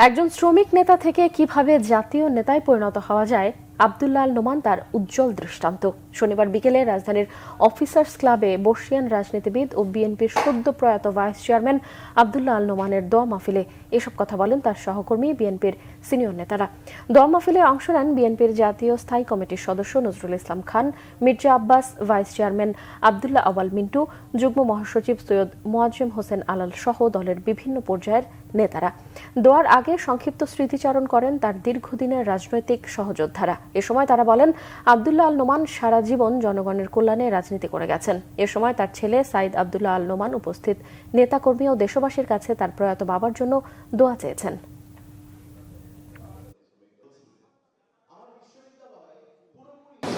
একজন শ্রমিক নেতা থেকে কিভাবে জাতীয় নেতায় পরিণত হওয়া যায়, আব্দুল্লাহ আল নোমান তার উজ্জ্বল দৃষ্টান্ত। শনিবার বিকেলে রাজধানীর অফিসার্স ক্লাবে বর্ষিয়ান রাজনীতিবিদ ও বিএনপির সদ্য প্রয়াত ভাইস চেয়ারম্যান আব্দুল্লাহ আল নোমানের দোয়া মাহফিলে এসব কথা বলেন তার সহকর্মী বিএনপির সিনিয়র নেতারা। দোয়া মাহফিলে অংশ নেন বিএনপির জাতীয় স্থায়ী কমিটির সদস্য নজরুল ইসলাম খান, মির্জা আব্বাস, ভাইস চেয়ারম্যান আব্দুল্লাহ আওয়াল মিন্টু, যুগ্ম মহাসচিব সৈয়দ মোয়াজ্জেম হোসেন আলাল সহ দলের বিভিন্ন পর্যায়ের নেতারা। দোয়ার আগে সংক্ষিপ্ত স্মৃতিচারণ করেন তার দীর্ঘদিনের রাজনৈতিক সহযোদ্ধারা। এ সময় তারা বলেন, আব্দুল্লাহ আল নোমান সারা জীবন জনগণের কল্যাণে রাজনীতি করে গেছেন। এ সময় তার ছেলে সাইদ আব্দুল্লাহ আল নোমান উপস্থিত নেতাকর্মী ও দেশবাসীর কাছে তার প্রয়াত বাবার জন্য দোয়া চেয়েছেন।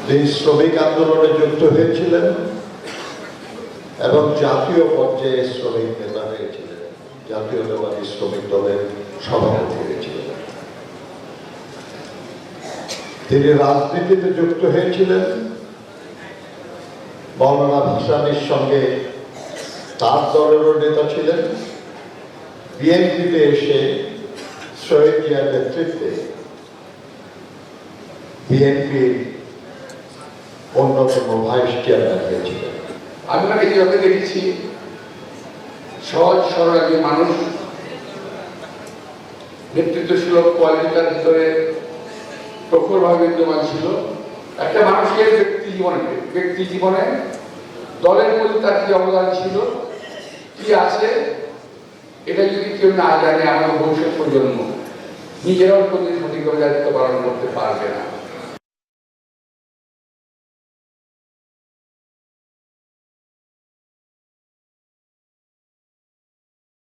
তিনি শ্রমিক আন্দোলনে যুক্ত হয়েছিলেন এবং জাতীয় পর্যায়ে শ্রমিক নেতা হয়েছিলেন, জাতীয়তাবাদী শ্রমিক দলের সভাপতি হয়েছিলেন। তিনি রাজনীতিতে যুক্ত হয়েছিলেন মওলানা ভাসানীর সঙ্গে, তার দলেরও নেতা ছিলেন। বিএনপিতে এসে শহীদ জিয়ার নেতৃত্বে বিএনপির অন্যতম ভাইস চেয়ারম্যান হয়েছিলেন। আমি ওনাকে যেভাবে দেখেছি, সহজ সরল একজন মানুষ, নেতৃত্বশীল কোয়ালিটির ভিতরে প্রখরভাবে বিদ্যমান ছিল। একটা মানুষের ব্যক্তি জীবনে দলের মধ্যে তার কি অবদান ছিল, কি আছে, এটা যদি কেউ না জানে, আমাদের ভবিষ্যৎ প্রজন্ম নিজেরাও প্রতি সঠিকভাবে দায়িত্ব পালন করতে পারবে না।